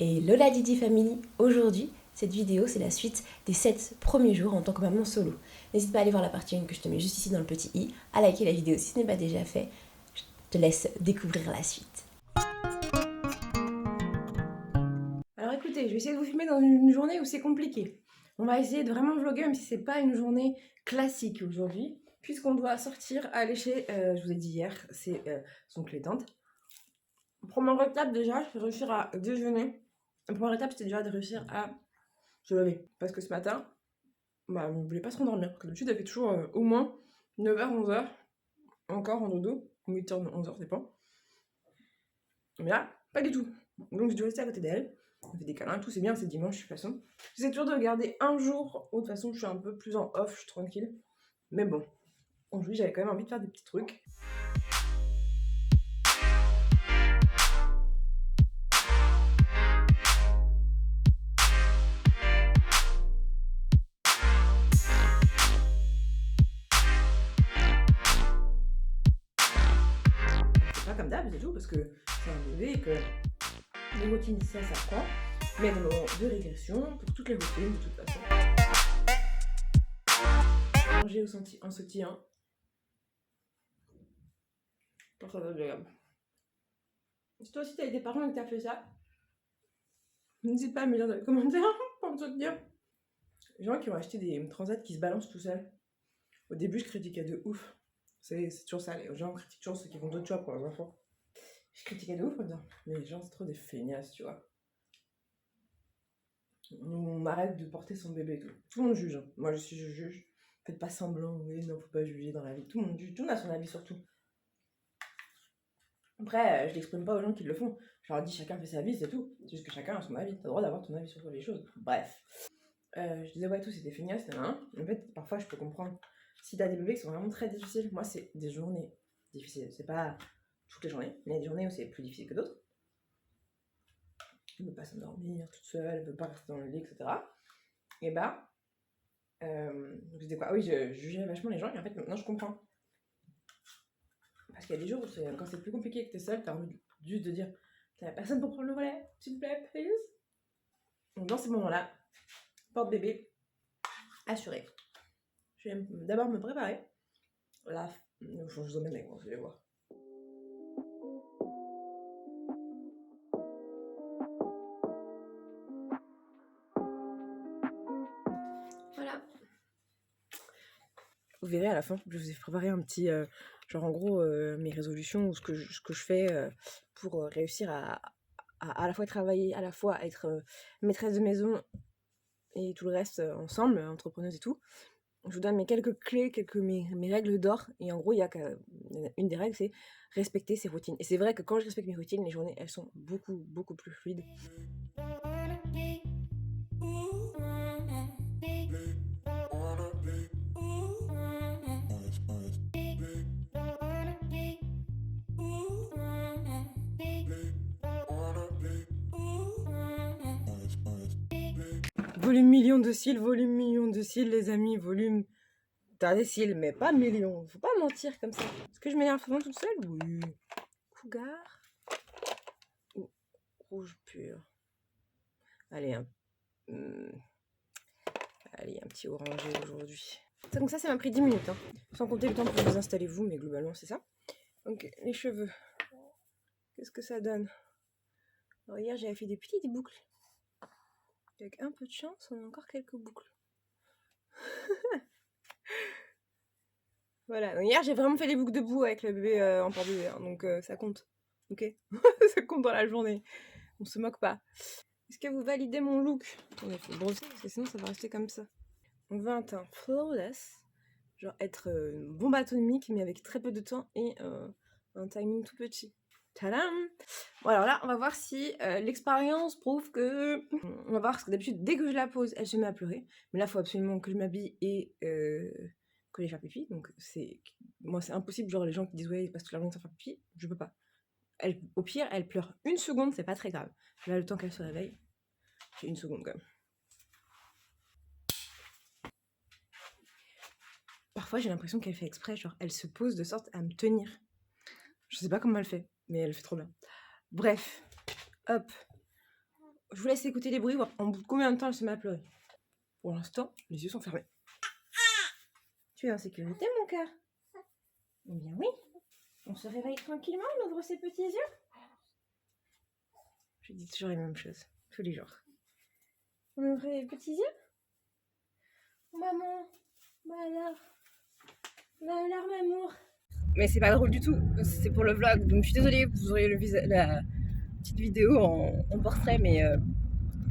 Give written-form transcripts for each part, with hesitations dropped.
Et Lola Didi Family, aujourd'hui, cette vidéo c'est la suite des 7 premiers jours en tant que maman solo. N'hésite pas à aller voir la partie 1 que je te mets juste ici dans le petit i, à liker la vidéo si ce n'est pas déjà fait. Je te laisse découvrir la suite. Alors écoutez, je vais essayer de vous filmer dans une journée où c'est compliqué. On va essayer de vraiment vlogger même si c'est pas une journée classique aujourd'hui, puisqu'on doit sortir, aller chez, je vous ai dit hier, c'est son clé tante. Première étape déjà, je vais réussir à déjeuner. La première étape c'était déjà de réussir à se lever. Parce que ce matin, on ne voulait pas se rendormir. Parce que d'habitude, elle fait toujours au moins 9h, 11h. Encore en dodo. 8h, 11h, ça dépend. Mais là, pas du tout. Donc j'ai dû rester à côté d'elle. On fait des câlins, tout c'est bien, c'est dimanche de toute façon. J'essaie toujours de garder un jour où de toute façon je suis un peu plus en off, je suis tranquille. Mais bon, aujourd'hui j'avais quand même envie de faire des petits trucs. C'est pas comme d'hab, c'est tout, parce que c'est un bébé et que les routines, ça prend. Mais il y a des moments de régression pour toutes les routines de toute façon. Manger en sautillant. Pour ça, c'est agréable. Si toi aussi t'as des parents et que t'as fait ça, n'hésite pas à me dire dans les commentaires pour me soutenir. Les gens qui ont acheté des transats qui se balancent tout seuls. Au début, je critiquais de ouf. C'est toujours ça, les gens critiquent toujours ceux qui font d'autres choix pour leurs enfants. Je critiquais de ouf en disant, mais les gens, c'est trop des feignasses, tu vois. On arrête de porter son bébé et tout. Tout le monde juge. Moi, je juge. Faites pas semblant, oui, non, faut pas juger dans la vie. Tout le monde juge, tout le monde a son avis sur tout. Après, je l'exprime pas aux gens qui le font. Je leur dis chacun fait sa vie, c'est tout. C'est juste que chacun a son avis. T'as le droit d'avoir ton avis sur les choses. Bref. Je disais, ouais, tout c'était feignasse, hein. En fait, parfois, je peux comprendre. Si t'as des bébés qui sont vraiment très difficiles, moi, c'est des journées difficiles. C'est pas toutes les journées, mais il y a des journées où c'est plus difficile que d'autres. Elle veut pas s'endormir toute seule, elle veut pas rester dans le lit, etc. Et bah, je disais quoi? Ah oui, je jugeais vachement les gens, et en fait, maintenant, je comprends. Parce qu'il y a des jours où quand c'est plus compliqué que t'es seule, t'as envie juste de dire, t'as personne pour prendre le relais, s'il te plaît, please. Donc, dans ces moments-là, porte-bébé, assuré. Je vais d'abord me préparer. Là, je vous emmène avec moi, vous allez voir. Voilà. Vous verrez à la fin, je vous ai préparé un petit, genre en gros, mes résolutions ou ce que je fais pour réussir à la fois travailler, à la fois être maîtresse de maison et tout le reste ensemble, entrepreneuse et tout. Je vous donne mes quelques clés, mes règles d'or. Et en gros, il y a une des règles, c'est respecter ses routines. Et c'est vrai que quand je respecte mes routines, les journées, elles sont beaucoup plus fluides. Volume million de cils, les amis, volume... T'as des cils, mais pas millions. Faut pas mentir comme ça. Est-ce que je m'énerve souvent toute seule? Oui. Cougar ou rouge pur? Allez, allez, un petit orangé aujourd'hui. Donc ça m'a pris 10 minutes, hein. Sans compter le temps pour vous installer vous, mais globalement c'est ça. Donc les cheveux, qu'est-ce que ça donne? Alors hier j'avais fait des petites boucles. Avec un peu de chance, on a encore quelques boucles. Voilà, donc hier j'ai vraiment fait des boucles de boue avec le bébé en porte-bébé, hein, donc ça compte. Ok. Ça compte dans la journée. On se moque pas. Est-ce que vous validez mon look? Attendez, faut brosser parce que sinon ça va rester comme ça. On veut un teint flawless, genre être une bombe atomique mais avec très peu de temps et un timing tout petit. Tadam! Bon alors là, on va voir si l'expérience prouve que... On va voir parce que d'habitude, dès que je la pose, elle se met à pleurer. Mais là, il faut absolument que je m'habille et que j'aille faire pipi. Donc moi, c'est impossible. Genre les gens qui disent ouais, ils passent toute la journée sans faire pipi, je peux pas. Au pire, elle pleure une seconde, c'est pas très grave. Là, le temps qu'elle se réveille, j'ai une seconde quand même. Parfois, j'ai l'impression qu'elle fait exprès, genre elle se pose de sorte à me tenir. Je sais pas comment elle fait, mais elle fait trop bien. Bref, hop. je vous laisse écouter les bruits, voir en bout de combien de temps elle se met à pleurer. Pour l'instant, les yeux sont fermés. Tu es en sécurité, mon cœur? Eh bien oui. On se réveille tranquillement, on ouvre ses petits yeux. Je dis toujours les mêmes choses, tous les jours. On ouvre les petits yeux? Maman, bah alors m'amour. Mais c'est pas drôle du tout, c'est pour le vlog, donc je suis désolée, vous auriez la petite vidéo en portrait, mais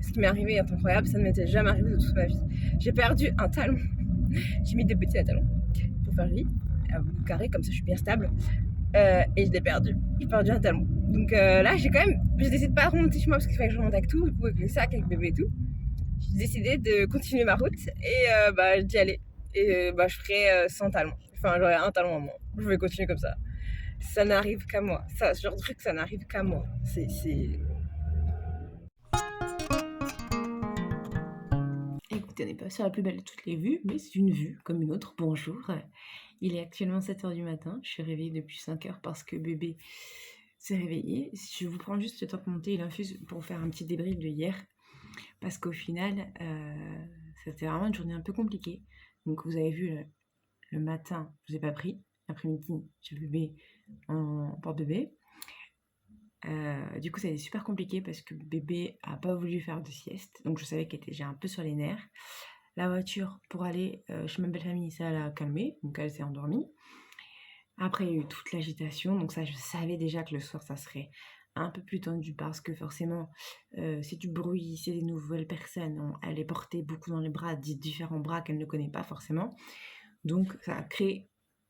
ce qui m'est arrivé est incroyable, ça ne m'était jamais arrivé de toute ma vie. J'ai perdu un talon, j'ai mis des petits talons pour faire joli, à bout carré, comme ça je suis bien stable, et je l'ai perdu, j'ai perdu un talon. Donc là j'ai décidé de pas remonter chez moi parce qu'il fallait que je remonte avec tout, du coup avec le sac, avec le bébé et tout. J'ai décidé de continuer ma route et d'y aller. Et je ferai sans talon. Enfin, j'aurai un talon en moins. Je vais continuer comme ça. Ça n'arrive qu'à moi. Ça, ce genre de truc, ça n'arrive qu'à moi. C'est... Écoutez, on n'est pas sur la plus belle de toutes les vues, mais c'est une vue comme une autre. Bonjour. Il est actuellement 7h du matin. Je suis réveillée depuis 5h parce que bébé s'est réveillé. Je vous prends juste le temps de monter et l'infuse pour faire un petit débrief de hier. Parce qu'au final, c'était vraiment une journée un peu compliquée. Donc vous avez vu, le matin, je ne vous ai pas pris. L'après-midi, j'ai le bébé en porte-bébé. Du coup, ça a été super compliqué parce que bébé a pas voulu faire de sieste. Donc je savais qu'elle était déjà un peu sur les nerfs. La voiture pour aller chez ma belle famille, ça l'a calmée. Donc elle s'est endormie. Après, il y a eu toute l'agitation. Donc ça, je savais déjà que le soir, ça serait un peu plus tendu parce que forcément, c'est du bruit, c'est des nouvelles personnes. Elle est portée beaucoup dans les bras, différents bras qu'elle ne connaît pas forcément. Donc ça a créé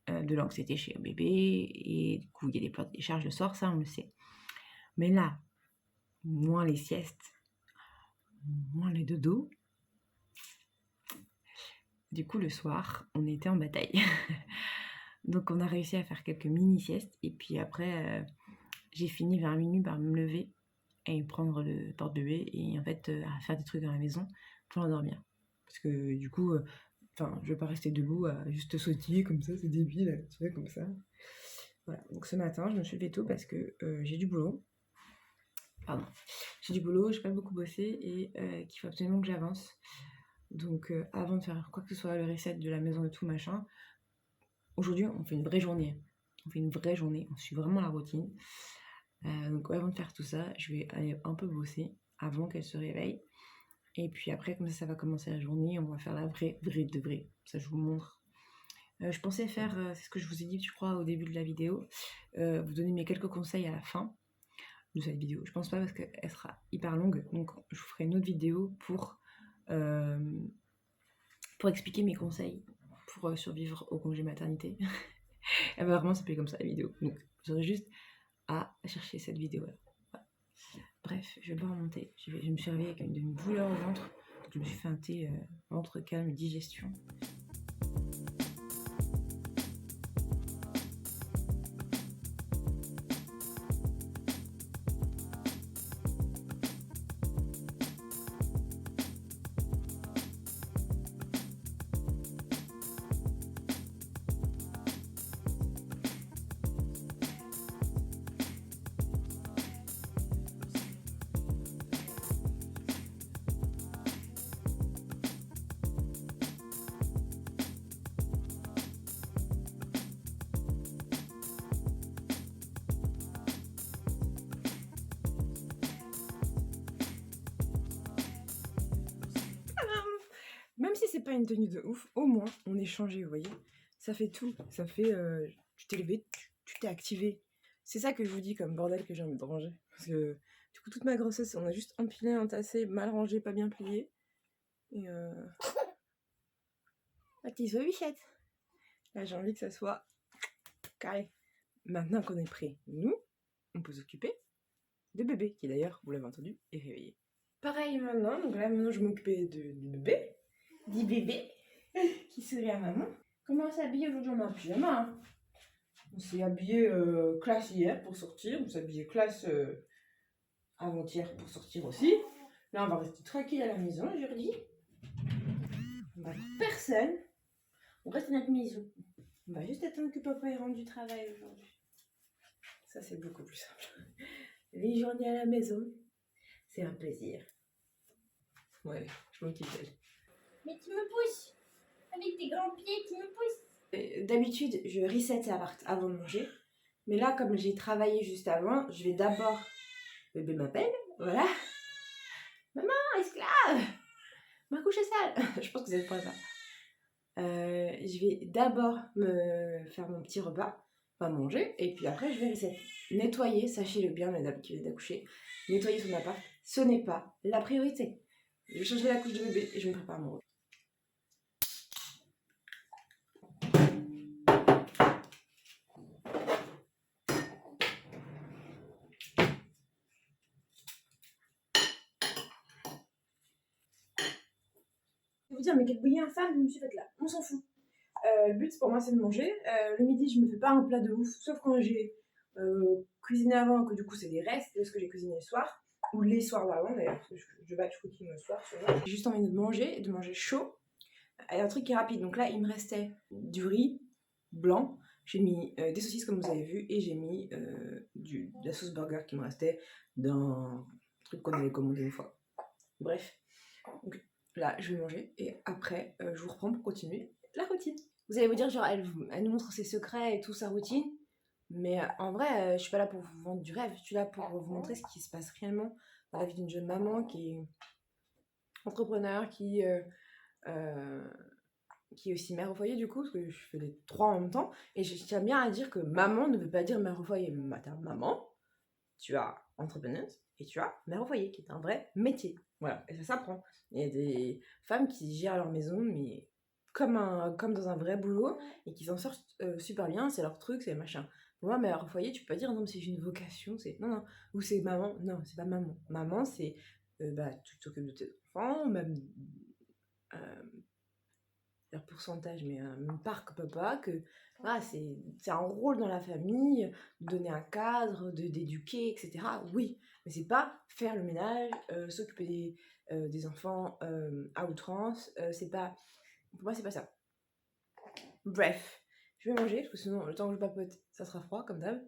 de l'anxiété chez le bébé et du coup, il y a des plans de décharge le soir, ça on le sait. Mais là, moins les siestes, moins les dodos. Du coup, le soir, on était en bataille. Donc on a réussi à faire quelques mini-siestes et puis après, j'ai fini vers minuit par me lever et prendre le porte-bébé et en fait à faire des trucs dans la maison pour l'endormir. Parce que du coup, je vais pas rester debout à juste sautiller comme ça, c'est débile, tu vois, comme ça. Voilà, donc ce matin, je me suis levée tôt parce que j'ai du boulot. J'ai du boulot, j'ai pas beaucoup bossé et qu'il faut absolument que j'avance. Donc avant de faire quoi que ce soit, le reset de la maison et tout machin, aujourd'hui on fait une vraie journée. On suit vraiment la routine. Donc avant de faire tout ça, je vais aller un peu bosser avant qu'elle se réveille. Et puis après, comme ça va commencer la journée, on va faire la vraie de vraie. Ça, je vous montre. Je pensais faire, c'est ce que je vous ai dit, je crois, au début de la vidéo, vous donner mes quelques conseils à la fin de cette vidéo. Je pense pas parce qu'elle sera hyper longue, donc je vous ferai une autre vidéo pour expliquer mes conseils pour survivre au congé maternité. Elle va vraiment s'appeler comme ça la vidéo. Donc vous aurez juste à chercher cette vidéo-là. Voilà. Bref, je vais pas remonter. Je me suis réveillée avec une douleur au ventre. Je me suis fait un thé ventre calme, digestion. Même si c'est pas une tenue de ouf, au moins on est changé, vous voyez. Ça fait tout. Ça fait. Tu t'es levé, tu t'es activé. C'est ça que je vous dis comme bordel que j'ai envie de ranger. Parce que du coup, toute ma grossesse, on a juste empilé, entassé, mal rangé, pas bien plié. Et la petite bichette. Là, j'ai envie que ça soit carré. Maintenant qu'on est prêt, nous, on peut s'occuper de bébé, qui d'ailleurs, vous l'avez entendu, est réveillé. Pareil maintenant, donc là maintenant je m'occupais du bébé. Dit bébé qui sourit à maman. Comment on s'est habillé aujourd'hui? On a un pyjama. Hein. On s'est habillé classe hier pour sortir. On s'est habillé classe avant-hier pour sortir aussi. Là, on va rester tranquille à la maison aujourd'hui. On va voir personne. On reste à notre maison. On va juste attendre que papa rentre du travail aujourd'hui. Ça, c'est beaucoup plus simple. Les journées à la maison, c'est un plaisir. Ouais, je m'en kiffe d'elle. Mais tu me pousses. Avec tes grands pieds, tu me pousses. D'habitude, je reset l'appart avant de manger. Mais là, comme j'ai travaillé juste avant, je vais d'abord... Bébé m'appelle, voilà. Maman, esclave, ma couche est sale. Je pense que c'est pas ça. Je vais d'abord me faire mon petit repas, pas manger, et puis après je vais reset. Nettoyer, sachez-le bien, madame qui vient d'accoucher, nettoyer son appart, ce n'est pas la priorité. Je vais changer la couche de bébé et je me prépare mon repas. Je vais vous dire, mais quelle bouillie infâme, je me suis faite là, on s'en fout. Le but pour moi c'est de manger. Le midi, je me fais pas un plat de ouf, sauf quand j'ai cuisiné avant, que du coup c'est des restes de ce que j'ai cuisiné le soir, ou les soirs d'avant d'ailleurs, parce que je batch cooking le soir souvent. J'ai juste envie de manger chaud, et un truc qui est rapide. Donc là, il me restait du riz blanc, j'ai mis des saucisses comme vous avez vu, et j'ai mis de la sauce burger qui me restait d'un truc qu'on avait commandé une fois. Bref, donc là je vais manger, et après je vous reprends pour continuer la routine. Vous allez vous dire, genre, elle nous montre ses secrets et tout, sa routine. Mais en vrai, je suis pas là pour vous vendre du rêve. Je suis là pour vous montrer ce qui se passe réellement dans la vie d'une jeune maman qui est entrepreneur, qui est aussi mère au foyer, du coup, parce que je fais les trois en même temps. Et je tiens bien à dire que maman ne veut pas dire mère au foyer. Maman, tu as entrepreneuse et tu as mère au foyer, qui est un vrai métier. Voilà, et ça s'apprend. Il y a des femmes qui gèrent leur maison, mais comme dans un vrai boulot, et qui s'en sortent super bien, c'est leur truc, c'est machin. Pour moi, mère au foyer, tu peux pas dire non, mais c'est une vocation, c'est non, non, ou c'est maman, non, c'est pas maman. Maman, c'est bah, tu t'occupes de tes enfants, même euh, leur pourcentage, mais même part que papa, que voilà, c'est un rôle dans la famille, de donner un cadre, d'éduquer, etc. Oui, mais c'est pas faire le ménage, s'occuper des enfants à outrance, c'est pas, pour moi c'est pas ça. Bref, je vais manger, parce que sinon le temps que je papote, ça sera froid comme d'hab.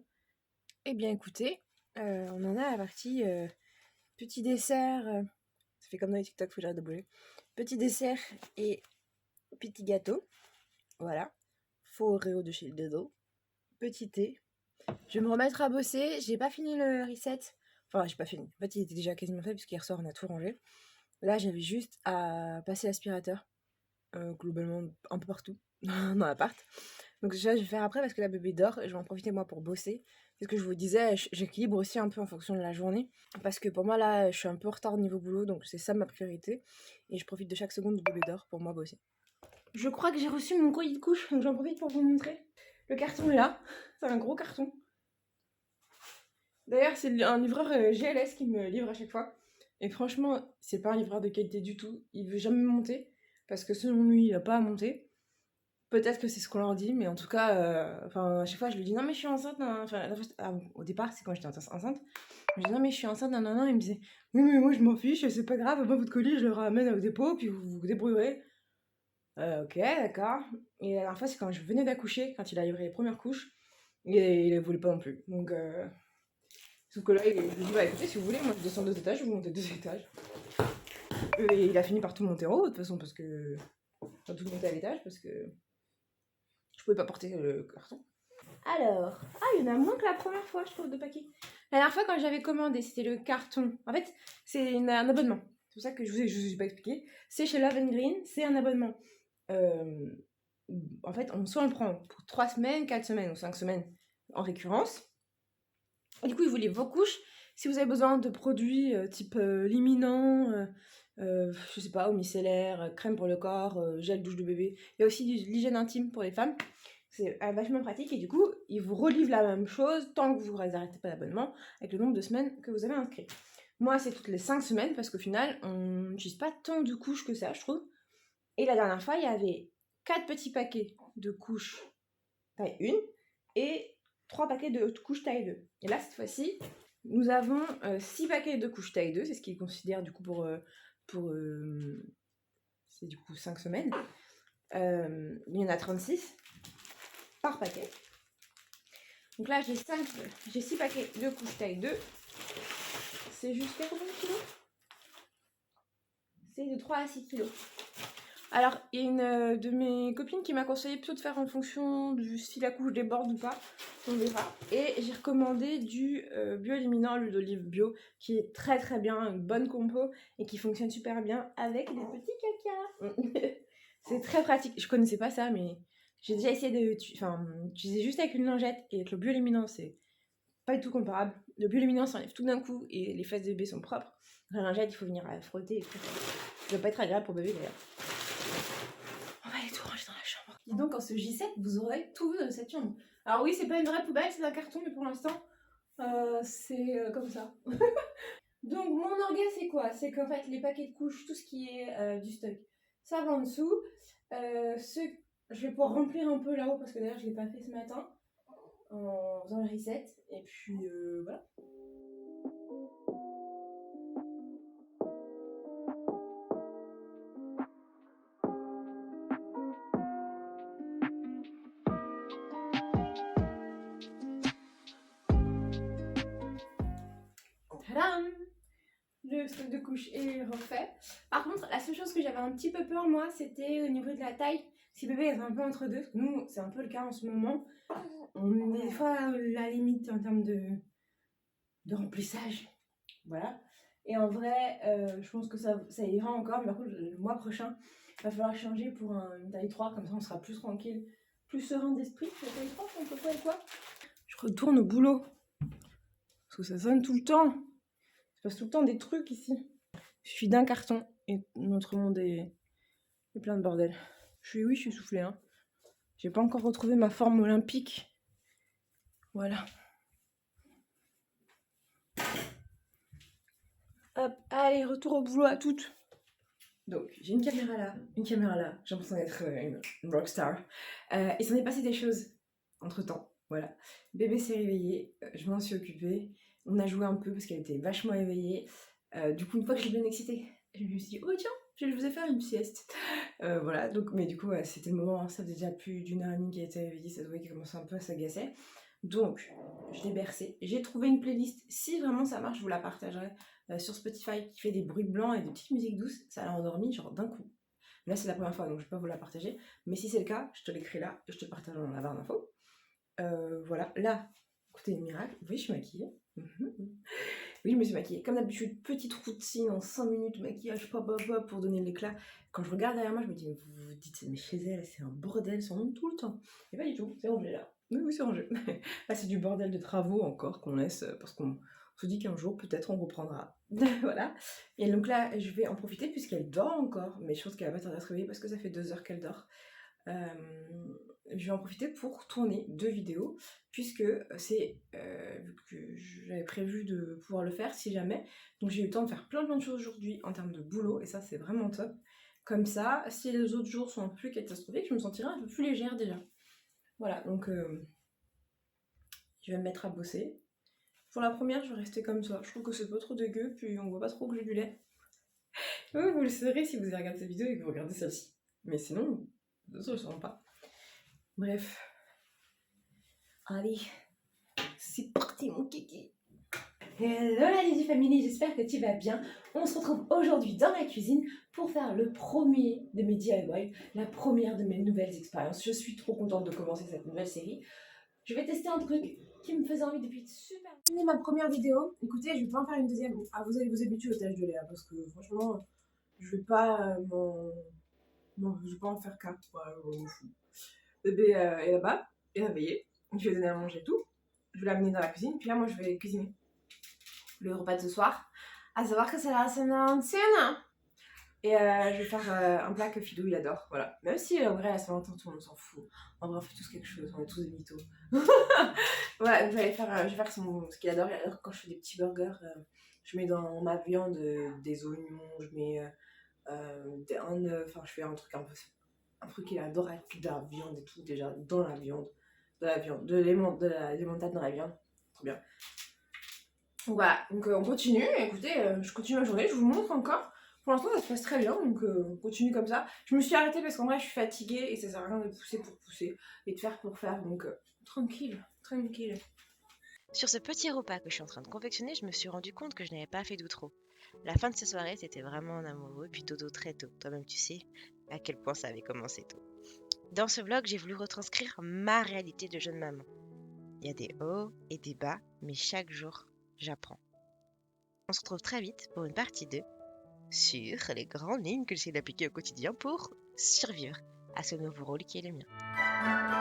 Eh bien écoutez, on en est à la partie petit dessert, ça fait comme dans les TikTok, faut que j'arrête de bouger. Petit dessert et petit gâteau. Voilà, faux Oreo de chez Dodo, petit thé. Je vais me remettre à bosser, j'ai pas fini le reset. Enfin, j'ai pas fini. En fait, il était déjà quasiment fait, puisqu'hier soir, on a tout rangé. Là, j'avais juste à passer l'aspirateur, globalement un peu partout, dans l'appart. Donc ça, je vais faire après, parce que la bébé dort, et je vais en profiter, moi, pour bosser. C'est ce que je vous disais, j'équilibre aussi un peu en fonction de la journée. Parce que pour moi, là, je suis un peu en retard au niveau boulot, donc c'est ça ma priorité. Et je profite de chaque seconde où bébé dort pour moi bosser. Je crois que j'ai reçu mon colis de couche, donc j'en profite pour vous montrer. Le carton est là, c'est un gros carton. D'ailleurs, c'est un livreur GLS qui me livre à chaque fois. Et franchement, c'est pas un livreur de qualité du tout. Il veut jamais monter, parce que selon lui, il a pas à monter. Peut-être que c'est ce qu'on leur dit, mais en tout cas, à chaque fois, je lui dis non, mais je suis enceinte. Enfin, au départ, c'est quand j'étais enceinte. Je lui dis non, mais je suis enceinte. Non, non, non. Il me disait oui, mais moi, je m'en fiche, c'est pas grave. Moi, votre colis, je le ramène au dépôt, puis vous vous débrouillerez. Ok, d'accord. Et la dernière fois, c'est quand je venais d'accoucher, quand il a livré les premières couches, et il ne voulait pas non plus. Donc, sauf que là, je lui ai dit, bah écoutez, si vous voulez, moi je descends 2 étages, je vous montez 2 étages. Et il a fini par tout monter en haut, de toute façon, parce que. Enfin, tout monter à l'étage, parce que. Je pouvais pas porter le carton. Alors, il y en a moins que la première fois, je trouve, de paquets. La dernière fois, quand j'avais commandé, c'était le carton. En fait, c'est un abonnement. C'est pour ça que je vous ai pas expliqué. C'est chez Love Green, c'est un abonnement. En fait, soit on le prend pour 3 semaines, 4 semaines ou 5 semaines en récurrence. Et du coup, ils voulaient vos couches. Si vous avez besoin de produits type liminant, je sais pas, eau micellaire, crème pour le corps, gel douche de bébé. Il y a aussi l'hygiène intime pour les femmes. C'est vachement pratique, et du coup, ils vous relivrent la même chose tant que vous n'arrêtez pas l'abonnement avec le nombre de semaines que vous avez inscrit. Moi, c'est toutes les 5 semaines, parce qu'au final, on n'utilise pas tant de couches que ça, je trouve. Et la dernière fois, il y avait 4 petits paquets de couches taille 1 et 3 paquets de couches taille 2. Et là, cette fois-ci, nous avons 6 paquets de couches taille 2, c'est ce qu'ils considèrent du coup pour c'est du coup 5 semaines. Il y en a 36 par paquet. Donc là, j'ai 6 paquets de couches taille 2. C'est jusqu'à combien de kilos? c'est de 3 à 6 kilos. Alors, il y a une de mes copines qui m'a conseillé plutôt de faire en fonction du si la couche déborde ou pas, on verra. Et j'ai recommandé du bio-éliminant, l'huile d'olive bio, qui est très très bien, une bonne compo, et qui fonctionne super bien avec des petits caca. C'est très pratique, je connaissais pas ça, mais j'ai déjà essayé d'utiliser juste avec une lingette, et avec le bio-éliminant, c'est pas du tout comparable. Le bio-éliminant s'enlève tout d'un coup, et les fesses de bébé sont propres. La lingette, il faut venir frotter et tout. Ça doit pas être agréable pour bébé d'ailleurs. On va aller tout ranger dans la chambre. Et donc, en ce J7, vous aurez tout vu de cette chambre. Alors oui, c'est pas une vraie poubelle, c'est un carton, mais pour l'instant, c'est comme ça. Donc, mon orga, c'est quoi? C'est qu'en fait, les paquets de couches, tout ce qui est du stock, ça va en dessous. Je vais pouvoir remplir un peu là-haut, parce que d'ailleurs, je l'ai pas fait ce matin, en faisant le reset. Et puis, voilà. Tadam! Le stock de couches est refait. Par contre, la seule chose que j'avais un petit peu peur, moi, c'était au niveau de la taille. Si bébé est un peu entre deux, nous, c'est un peu le cas en ce moment. On est des fois à la limite en termes de remplissage. Voilà. Et en vrai, je pense que ça ira encore. Mais par contre, le mois prochain, il va falloir changer pour une taille 3. Comme ça, on sera plus tranquille, plus serein d'esprit. La taille 3, on peut pas et quoi. Je retourne au boulot. Parce que ça sonne tout le temps. Il se passe tout le temps des trucs ici. Il suffit d'un carton et notre monde est plein de bordel. Je suis soufflée. Hein. J'ai pas encore retrouvé ma forme olympique. Voilà. Hop, allez, retour au boulot à toutes. Donc, j'ai une caméra là. J'ai l'impression d'être une rockstar. Il s'en est passé des choses entre-temps. Voilà. Bébé s'est réveillé, je m'en suis occupée. On a joué un peu parce qu'elle était vachement éveillée. Du coup, une fois que je l'ai bien excitée, je me suis dit, oh tiens, je vais vous faire une sieste. Voilà, donc, mais du coup, c'était le moment, hein, ça faisait déjà plus d'une heure et demie qu'elle était réveillée, ça doit qu'elle commençait un peu à s'agacer. Donc, je l'ai bercée. J'ai trouvé une playlist, si vraiment ça marche, je vous la partagerai sur Spotify, qui fait des bruits blancs et des petites musiques douces. Ça l'a endormie, genre d'un coup. Là, c'est la première fois, donc je vais pas vous la partager. Mais si c'est le cas, je te l'écris là, et je te le partage dans la barre d'infos. Voilà, là, écoutez, miracle. Oui, je suis maquillée. Oui, je me suis maquillée. Comme d'habitude, petite routine en 5 minutes, maquillage, pop, pour donner l'éclat. Quand je regarde derrière moi, je me dis, mais vous vous dites, mais chez elle, c'est un bordel, son nom tout le temps. Et pas du tout, c'est rangé là. Oui, c'est rangé. Là, c'est du bordel de travaux encore qu'on laisse, parce qu'on se dit qu'un jour, peut-être, on reprendra. Voilà. Et donc là, je vais en profiter puisqu'elle dort encore, mais je pense qu'elle va pas tarder à se réveiller parce que ça fait 2 heures qu'elle dort. Je vais en profiter pour tourner 2 vidéos, puisque c'est vu que j'avais prévu de pouvoir le faire si jamais. Donc j'ai eu le temps de faire plein de choses aujourd'hui en termes de boulot, et ça c'est vraiment top. Comme ça, si les autres jours sont un peu plus catastrophiques, je me sentirai un peu plus légère déjà. Voilà, donc je vais me mettre à bosser. Pour la première, je vais rester comme ça. Je trouve que c'est pas trop dégueu, puis on voit pas trop que j'ai du lait. Vous le saurez si vous avez regardé cette vidéo et que vous regardez celle-ci. Mais sinon, je ne le saurais pas. Bref. Allez, c'est parti mon kiki. Hello la Lady Family, j'espère que tu vas bien. On se retrouve aujourd'hui dans ma cuisine pour faire le premier de mes DIY, la première de mes nouvelles expériences. Je suis trop contente de commencer cette nouvelle série. Je vais tester un truc qui me faisait envie depuis super longtemps. C'est ma première vidéo. Écoutez, je vais pas en faire une deuxième. Ah, vous allez vous habituer au tâches de Léa parce que franchement, je vais pas je vais pas en faire 4. Ouais, bébé est là-bas, est réveillé. Je vais donner à manger tout. Je vais l'amener dans la cuisine. Puis là, moi, je vais cuisiner le repas de ce soir. À savoir que c'est la semaine ancienne. Et je vais faire un plat que Fidou il adore. Voilà. Même si en vrai, la Saint-Valentin, tout le monde s'en fout. En vrai, on fait tous quelque chose. On est tous des mythos. Voilà, je vais faire ce qu'il adore. Il adore quand je fais des petits burgers. Je mets dans ma viande des oignons. Je mets un œuf. Enfin, je fais un truc qu'il adore avec de la viande et tout déjà dans la viande. De la limonade dans la viande. Trop bien. Voilà, donc on continue. Écoutez, je continue ma journée, je vous montre encore. Pour l'instant, ça se passe très bien, donc on continue comme ça. Je me suis arrêtée parce qu'en vrai, je suis fatiguée et ça sert à rien de pousser pour pousser et de faire pour faire, donc tranquille. Sur ce petit repas que je suis en train de confectionner, je me suis rendu compte que je n'avais pas fait d'outro. La fin de cette soirée, c'était vraiment un amoureux, puis dodo très tôt. Toi-même, tu sais à quel point ça avait commencé tôt. Dans ce vlog, j'ai voulu retranscrire ma réalité de jeune maman. Il y a des hauts et des bas, mais chaque jour, j'apprends. On se retrouve très vite pour une partie 2 sur les grandes lignes que j'essaie d'appliquer au quotidien pour survivre à ce nouveau rôle qui est le mien.